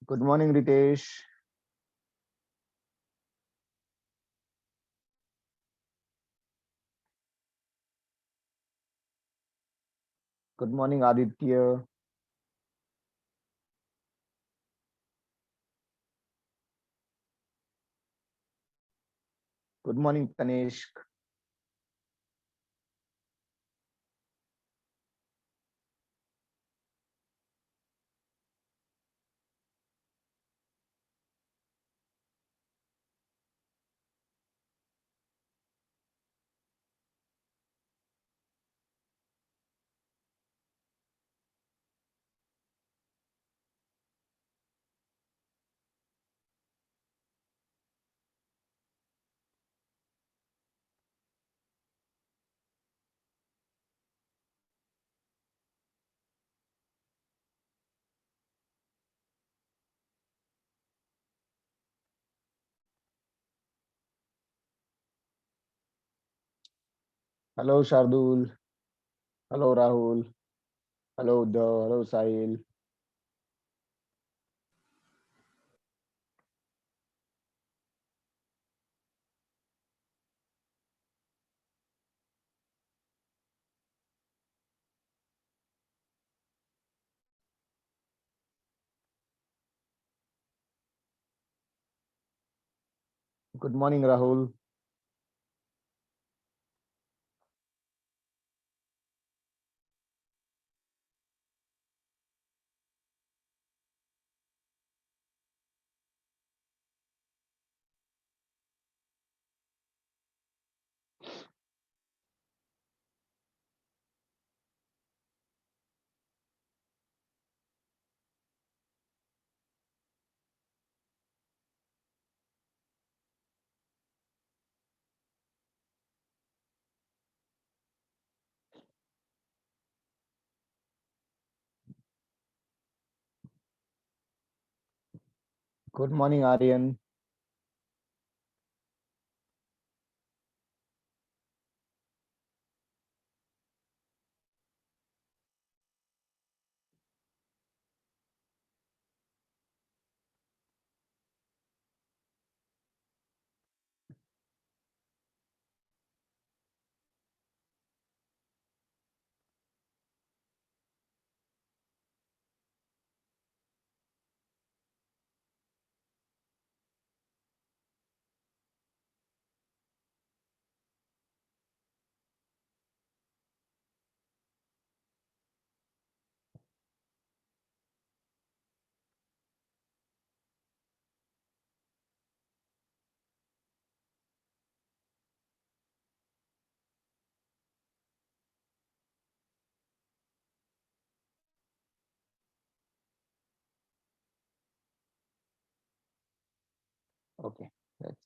Good morning, Ritesh. Good morning, Aditya. Good morning, Tanishq. Hello, Shardul. Hello, Rahul. Hello, Uddhav. Hello, Sahil. Good morning, Rahul. Good morning, Aryan. Okay, that's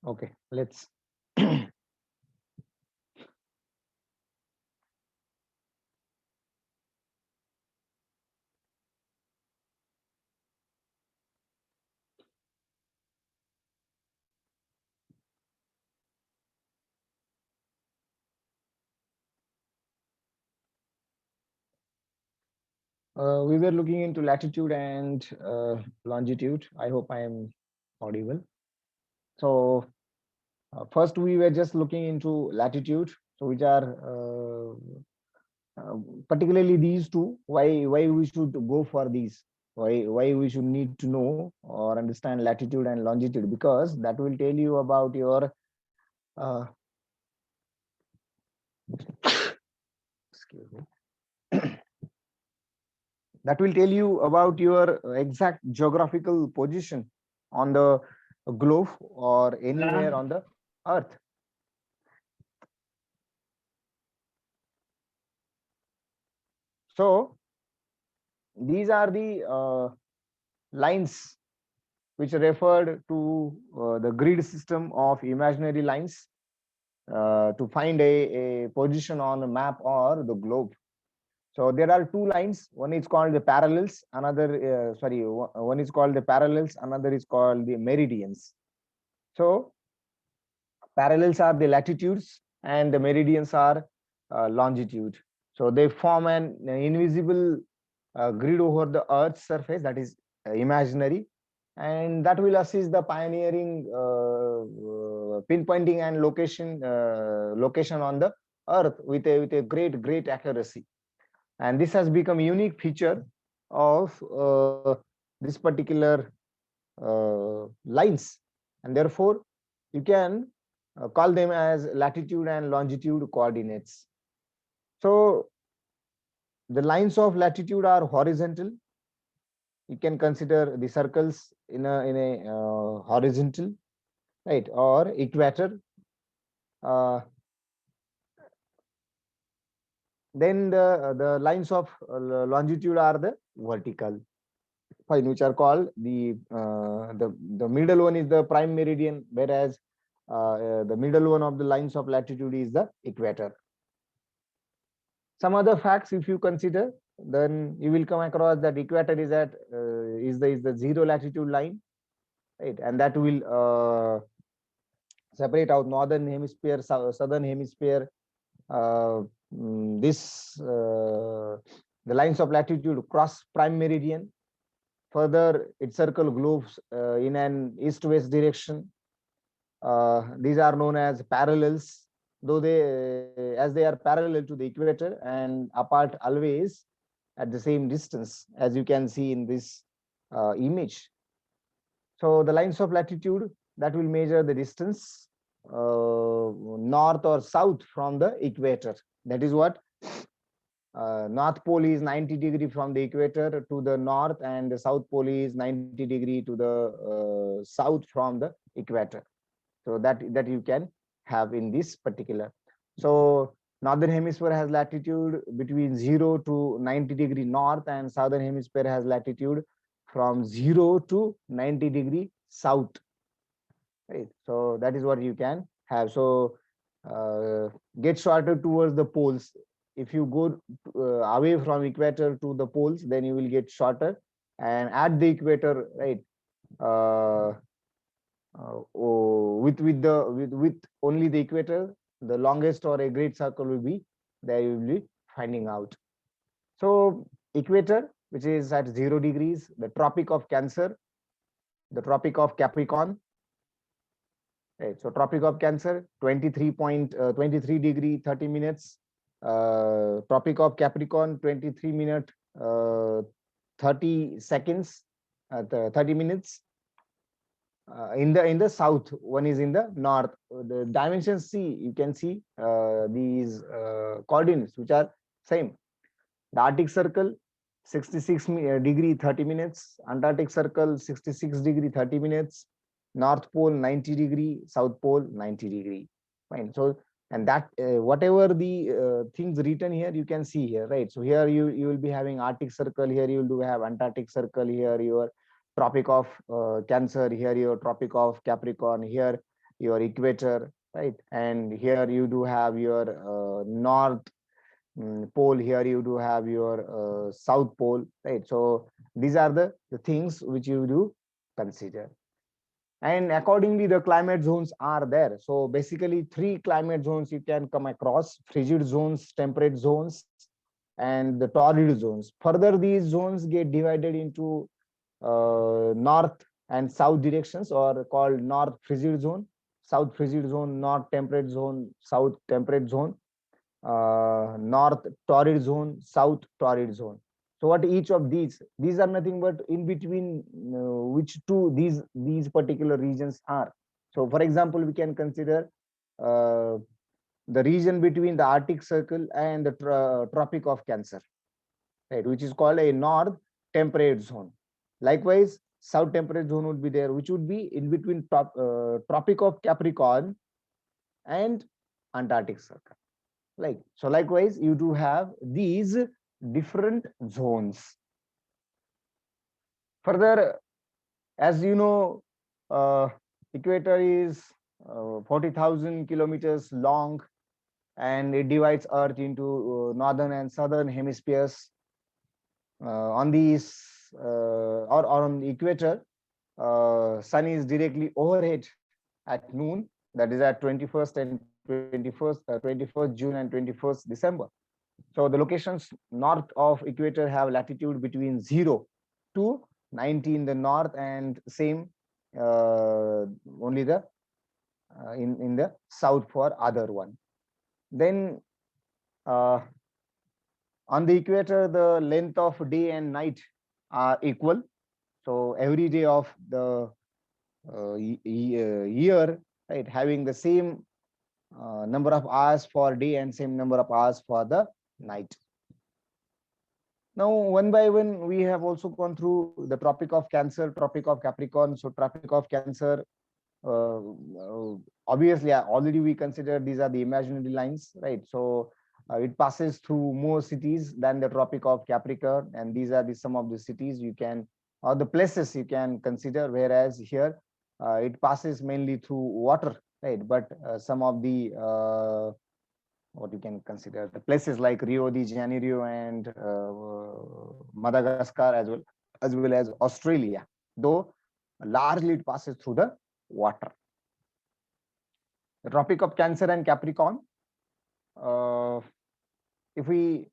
Okay, let's. We were looking into latitude and longitude. I hope I am audible. So first we were just looking into latitude, so which are particularly these two. Why we should go for these? Why we should need to know or understand latitude and longitude? Because that will tell you about your uh, excuse me. That will tell you about your exact geographical position on the globe or anywhere on the earth. So these are the lines which referred to the grid system of imaginary lines to find a position on a map or the globe. So there are two lines. One is called the parallels. One is called the parallels. Another is called the meridians. So parallels are the latitudes and the meridians are longitude. So they form an invisible grid over the Earth's surface, that is imaginary, and that will assist the pioneering pinpointing and location on the Earth with a great accuracy. And this has become a unique feature of this particular lines, and therefore you can call them as latitude and longitude coordinates. So the lines of latitude are horizontal. You can consider the circles in a horizontal, right, or equator. Uh, then the lines of longitude are the vertical, fine, which are called the middle one is the prime meridian, whereas the middle one of the lines of latitude is the equator. Some other facts, if you consider, then you will come across that equator is at is the zero latitude line, right, and that will separate out northern hemisphere, southern hemisphere. Uh, this The lines of latitude cross prime meridian. Further, it circle globes in an east-west direction. These are known as parallels, though as they are parallel to the equator and apart always at the same distance, as you can see in this image. So the lines of latitude that will measure the distance north or south from the equator. That is what North Pole is 90 degree from the equator to the north, and the South Pole is 90 degree to the south from the equator. So that you can have in this particular. So northern hemisphere has latitude between 0 to 90 degree north, and southern hemisphere has latitude from 0 to 90 degree south, right? So that is what you can have. So get shorter towards the poles. If you go away from equator to the poles, then you will get shorter, and at the equator, right, uh, with only the equator, the longest or a great circle will be there. You will be finding out. So equator, which is at 0 degrees, the Tropic of Cancer, the Tropic of Capricorn. Right. So Tropic of Cancer, 23 degree 30 minutes. Tropic of Capricorn, 23 minute 30 seconds, 30 minutes. In the south, one is in the north. The dimensions, see, you can see these coordinates which are same. The Arctic Circle, 66 degree 30 minutes. Antarctic Circle, 66 degree 30 minutes. North Pole 90 degree, South Pole 90 degree. Fine. So, and that whatever the things written here, you can see here, right? So here you will be having Arctic Circle. Here you will do have Antarctic Circle. Here your Tropic of Cancer. Here your Tropic of Capricorn. Here your equator, right? And here you do have your north pole, here you do have your south pole, right? So these are the things which you do consider. And accordingly, the climate zones are there. So basically, three climate zones you can come across: frigid zones, temperate zones, and the torrid zones. Further, these zones get divided into north and south directions, or called north frigid zone, south frigid zone, north temperate zone, south temperate zone, north torrid zone, south torrid zone. So what each of these are nothing but in between which two these particular regions are. So for example, we can consider uh, the region between the Arctic Circle and the Tropic of Cancer, right, which is called a north temperate zone. Likewise, south temperate zone would be there, which would be in between Tropic of Capricorn and Antarctic Circle. Like so, likewise, you do have these different zones. Further, as you know, equator is 40,000 kilometers long, and it divides Earth into northern and southern hemispheres. On these or on the equator, sun is directly overhead at noon, that is at 21st and 21st June and 21st December. So the locations north of equator have latitude between 0 to 90 in the north, and same only the in the south for other one. Then on the equator, the length of day and night are equal. So every day of the year, right, having the same number of hours for day and same number of hours for the night. Now, one by one, we have also gone through the Tropic of Cancer, Tropic of Capricorn. So Tropic of Cancer, obviously, already we consider these are the imaginary lines, right? So it passes through more cities than the Tropic of Capricorn, and these are the some of the cities you can, or the places you can consider, whereas here it passes mainly through water, right? But some of the what you can consider the places like Rio de Janeiro and Madagascar, as well as Australia, though largely it passes through the water. The Tropic of Cancer and Capricorn, if we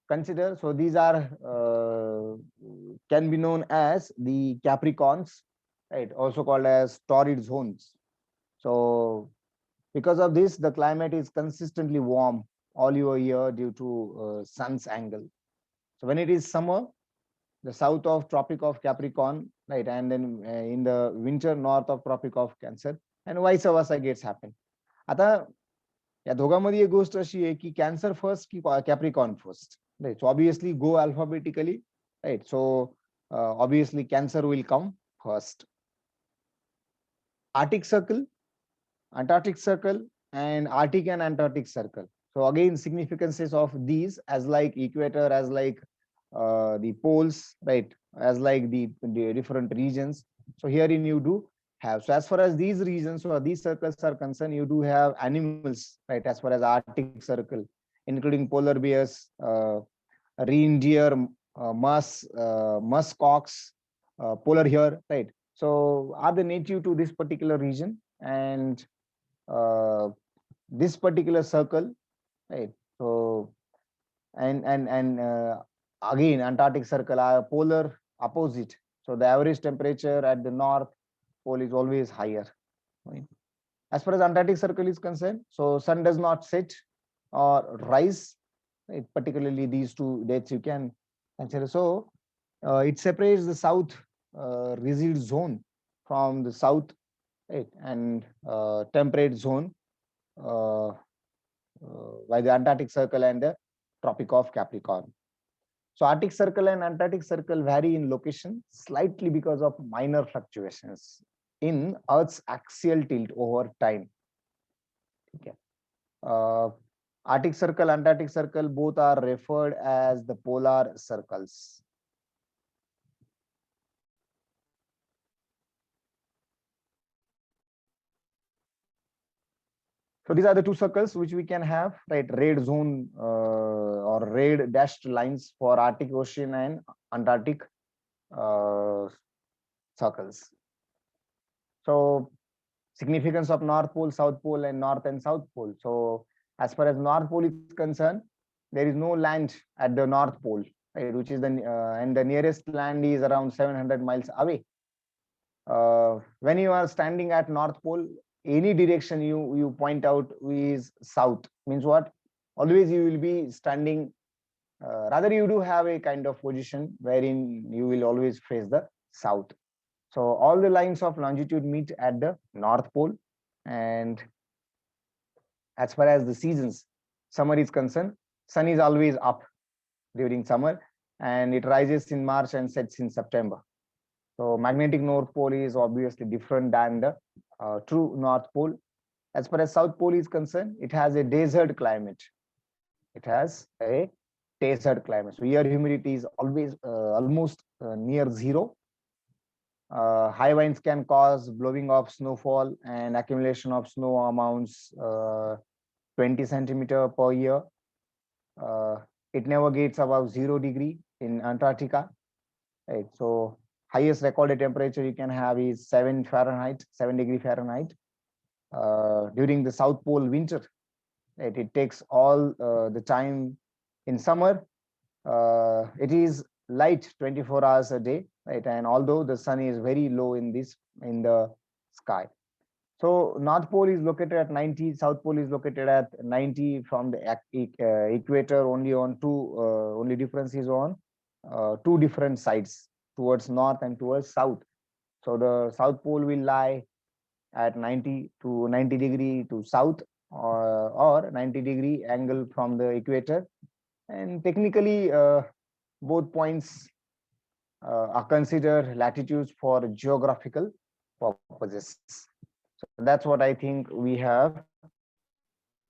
consider, so these are can be known as the Capricorns, right? Also called as torrid zones. So because of this, the climate is consistently warm all year due to sun's angle. So when it is summer, the south of Tropic of Capricorn, right, and then in the winter, north of Tropic of Cancer, and vice versa gets happen. आता या दोघांमध्ये एक गोष्ट अशी आहे की Cancer first की Capricorn first, right? So obviously go alphabetically, right? So obviously Cancer will come first. Arctic Circle, Antarctic Circle, and Arctic and Antarctic Circle. So again, significances of these as like equator, as like the poles, right, as like the different regions. So herein you do have, so as far as these regions or these circles are concerned, you do have animals, right, as far as Arctic Circle, including polar bears, reindeer, musk ox, polar hare, right? So are the native to this particular region, and this particular circle, right? So and again, Antarctic Circle are polar opposite. So the average temperature at the north pole is always higher, right? As far as Antarctic Circle is concerned, so sun does not set or rise, right? Particularly these two dates you can consider. So it separates the south rigid zone from the south, right, and temperate zone by the Antarctic Circle and the Tropic of Capricorn. So Arctic Circle and Antarctic Circle vary in location slightly because of minor fluctuations in Earth's axial tilt over time. Okay. Arctic Circle, Antarctic Circle, both are referred as the polar circles. So these are the two circles which we can have, right? Red zone or red dashed lines for Arctic Ocean and Antarctic circles. So significance of North Pole, South Pole, and North and South Pole. So as far as North Pole is concerned, there is no land at the North Pole, right? Which is the and the nearest land is around 700 miles away. When you are standing at North Pole, any direction you point out is south. Means what? Always you will be standing. Rather, you do have a kind of position wherein you will always face the south. So all the lines of longitude meet at the North Pole. And as far as the seasons, summer is concerned, sun is always up during summer, and it rises in March and sets in September. So magnetic North Pole is obviously different than the true North Pole. As far as South Pole is concerned, it has a desert climate. It has a desert climate. So here humidity is always almost near zero. High winds can cause blowing of snowfall and accumulation of snow amounts 20 centimeter per year. It never gets above 0 degree in Antarctica. Right. So highest recorded temperature you can have is 7 degree Fahrenheit. During the South Pole winter, right, it takes all the time. In summer, it is light 24 hours a day, right? And although the sun is very low in the sky. So North Pole is located at 90, South Pole is located at 90 from the equator. Only difference is on two different sides, towards north and towards south. So the South Pole will lie at 90 degree to south, or 90 degree angle from the equator. And technically, both points are considered latitudes for geographical purposes. So that's what I think we have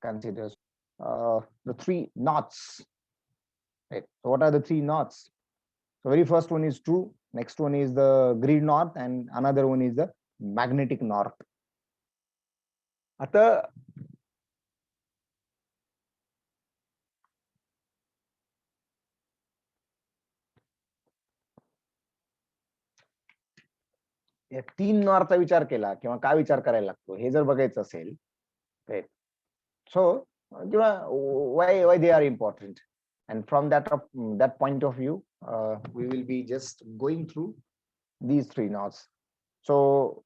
considered. The three knots. Right. So what are the three knots? So very first one is true. Next one is the grid north, and another one is the magnetic north. आता या तीन नॉर्थचा विचार केला किंवा काय विचार करायला लागतो हे जर बघायचं असेल, so why they are important, and from that point of view, we will be just going through these three norths. So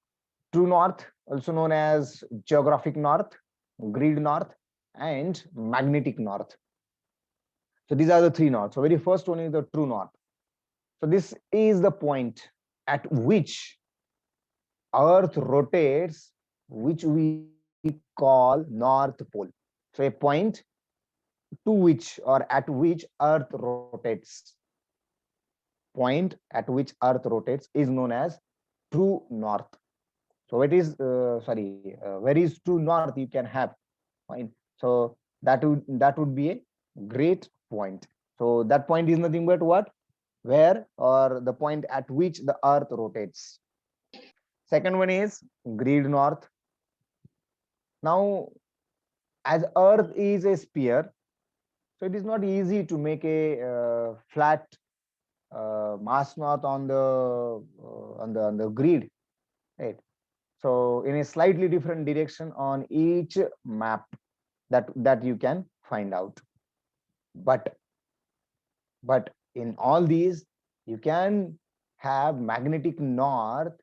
true north, also known as geographic north, grid north, and magnetic north. So these are the three norths. So very first one is the true north. So this is the point at which Earth rotates, which we call North Pole. So a point to which or at which Earth rotates. Point at which Earth rotates is known as true north. So it is where is true north you can have point. So that would be a great point. So that point is nothing but what? Where, or the point at which the Earth rotates. Second one is grid north. Now, as Earth is a sphere, so it is not easy to make a flat mass north on the grid, right? So in a slightly different direction on each map that you can find out. But in all these, you can have magnetic north,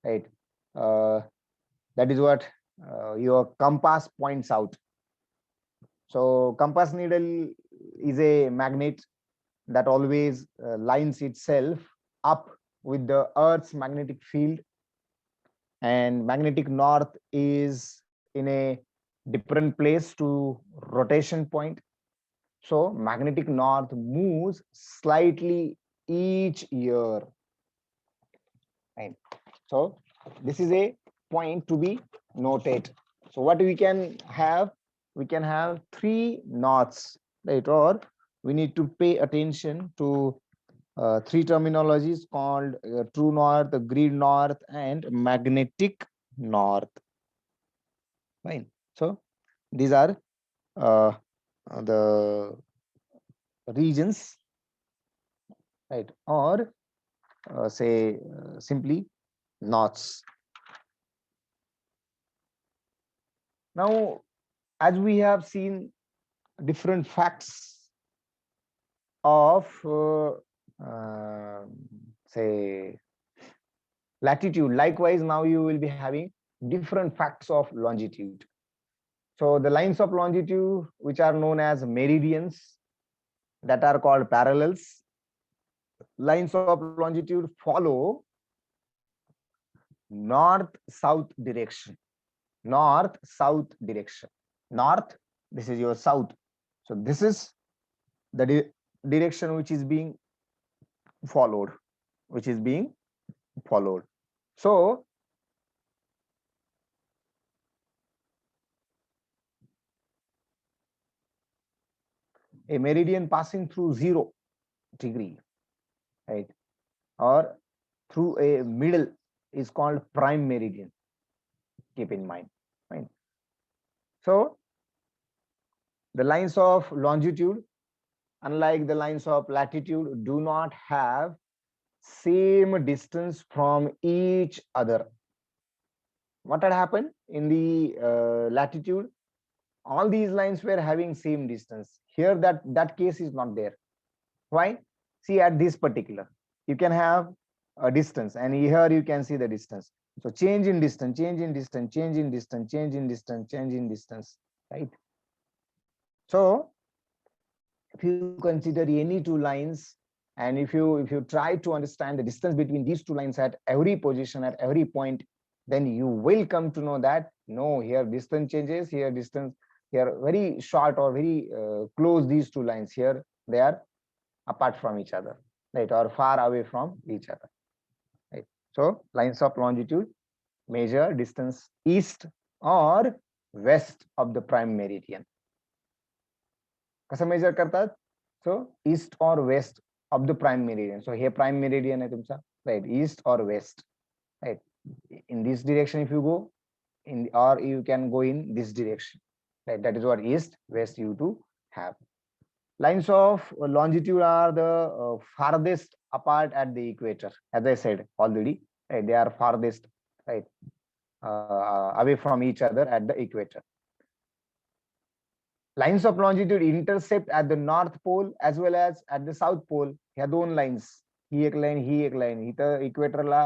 right? That is what your compass points out. So compass needle is a magnet that always lines itself up with the Earth's magnetic field, and magnetic north is in a different place to rotation point. So magnetic north moves slightly each year. Right. So this is a point to be noted. So what we can have three norths, right? Or we need to pay attention to three terminologies called true north, grid north, and magnetic north. Fine. So These are the regions, right? Or say simply knots. Now, as we have seen different facts of say latitude, likewise now you will be having different facts of longitude. So the lines of longitude, which are known as meridians, that are called parallels. Lines of longitude follow north south direction. North south direction. North, this is your south, so this is the direction which is being followed, which is being followed. So a meridian passing through 0 degree, right, or through a middle is called prime meridian. Keep in mind, right? So the lines of longitude, unlike the lines of latitude, do not have same distance from each other. What had happened in the latitude? All these lines were having same distance. Here that case is not there. Why? See, at this particular, you can have a distance, and here you can see the distance. So change in distance, change in distance, change in distance, change in distance, change in distance, right? So if you consider any two lines, and if you try to understand the distance between these two lines at every position, at every point, then you will come to know that no, here distance changes, here distance, here very short or very close, these two lines, here they are apart from each other, right, or far away from each other, right? So lines of longitude measure distance east or west of the prime meridian. कसं major करतात? So east or west of the prime meridian. So here prime meridian आहे तुमचा, right, east or west, right? In this direction if you go, in or you can go in this direction, right? That is what east west you to have. Lines of longitude are the farthest apart at the equator, as I said already, right? They are farthest, right, away from each other at the equator. Lines of longitude intercept at the north pole as well as at the south pole. ह्या दोन lines, ही एक line, ही एक line, इथं इक्वेटरला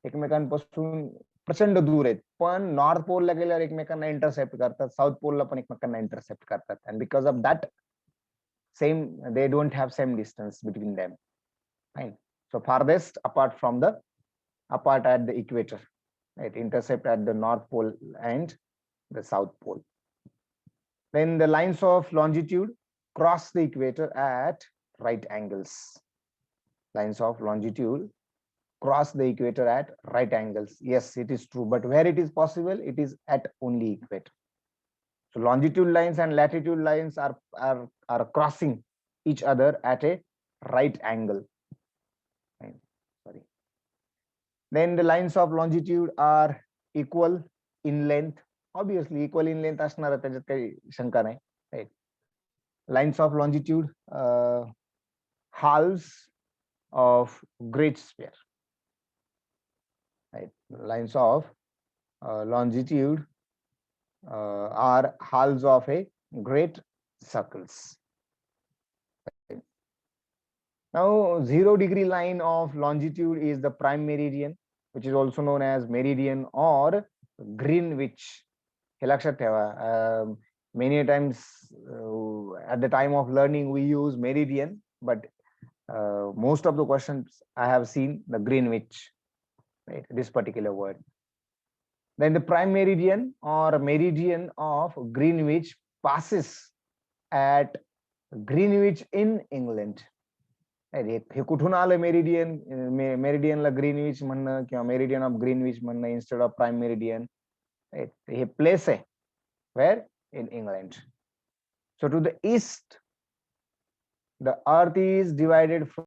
एकमेकांपासून प्रचंड दूर आहेत, पण नॉर्थ पोलला गेल्यावर एकमेकांना इंटरसेप्ट करतात, साऊथ पोलला पण एकमेकांना इंटरसेप्ट करतात, and because of that same, they don't have same distance between them, right? So farthest apart from the, apart at the equator, right, intercept at the north pole and the south pole. Then the lines of longitude cross the equator at right angles. Lines of longitude cross the equator at right angles. Yes, it is true, but where it is possible, it is at only equator. So longitude lines and latitude lines are crossing each other at a right angle. Sorry. Then the lines of longitude are equal in length. Obviously, equal in length असणार, त्याच्यात काही शंका नाही, right? Lines of longitude, halves of great sphere, right? Lines of longitude are halves of a great circles. Right? Now 0 degree line of longitude is the prime meridian, which is also known as meridian or Greenwich. हे लक्षात ठेवा. Many times at the time of learning we use meridian, but most of the questions I have seen the Greenwich, right, this particular word. Then the prime meridian or meridian of Greenwich passes at Greenwich in England. हे कुठून आलं meridian, मेरिडियनला Greenwich म्हणणं किंवा meridian of Greenwich म्हणणं instead of prime meridian, हे place आहे where in England. So to the east the earth is divided from